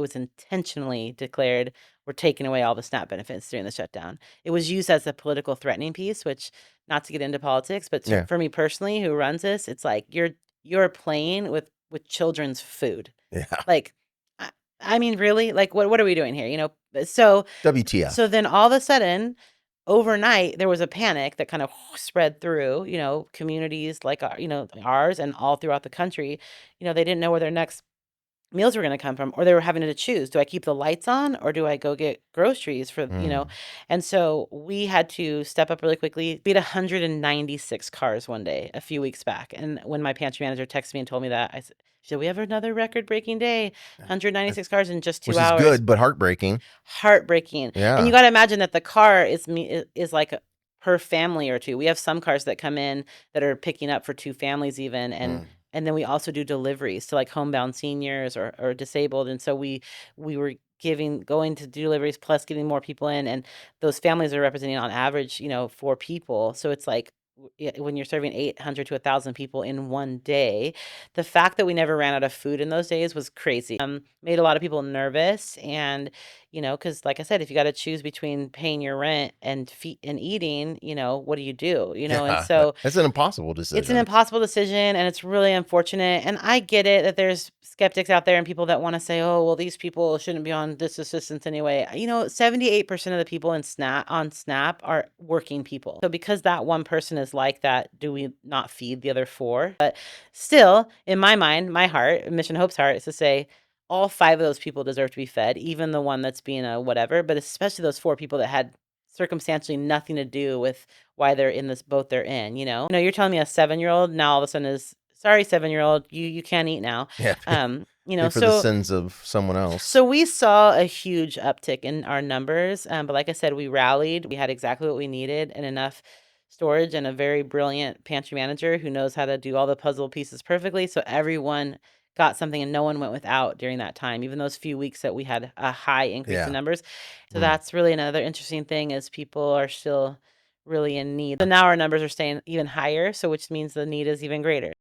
was intentionally declared, we're taking away all the SNAP benefits during the shutdown. It was used as a political threatening piece, which, not to get into politics, but Yeah. for me personally, who runs this, it's like you're playing with children's food. Yeah. Like, I, I mean, really, like, what are we doing here? So WTF. then all of a sudden, overnight, there was a panic that kind of spread through, communities like ours and all throughout the country. They didn't know where their next meals were going to come from, or they were having to choose, do I keep the lights on or do I go get groceries Mm. and so we had to step up really quickly. We had 196 cars one day a few weeks back, and when my pantry manager texted me and told me that, I said, we have another record breaking day, 196 cars in just Which 2 is hours. good, but heartbreaking. Heartbreaking. And you Yeah. got to imagine that the car is like per family or two. We have some cars that come in that are picking up for two families even, Mm. and then we also do deliveries to like homebound seniors or disabled. And so we were going to do deliveries plus getting more people in, and those families are representing on average, 4 people. So it's like when you're serving 800 to 1,000 people in one day, the fact that we never ran out of food in those days was crazy. Made a lot of people nervous, and because like I said, if you got to choose between paying your rent and eating, what do you do? And Yeah. so That's an impossible it's an decision. impossible decision, and it's really unfortunate. And I get it that there's skeptics out there and people that want to say, "Oh, well, these people shouldn't be on this assistance anyway." 78% of the people in SNAP are working people. So because that one person is like that, do we not feed the other four? But still, in my mind, my heart, Mission Hope's heart, is to say all 5 of those people deserve to be fed, even the one that's being a whatever, but especially those 4 people that had circumstantially nothing to do with why they're in this boat they're in. No, you're telling me a 7-year-old now all of a sudden is, sorry, 7-year-old, you can't eat now. Yeah. Pay for the So sins of someone else. so we saw a huge uptick in our numbers, but like I said, we rallied. We had exactly what we needed and enough storage and a very brilliant pantry manager who knows how to do all the puzzle pieces perfectly. So everyone got something and no one went without during that time, even those few weeks that we had a high increase in Yeah. numbers. So Mm. that's really another interesting thing, is people are still really in need. So now our numbers are staying even higher, so which means the need is even greater.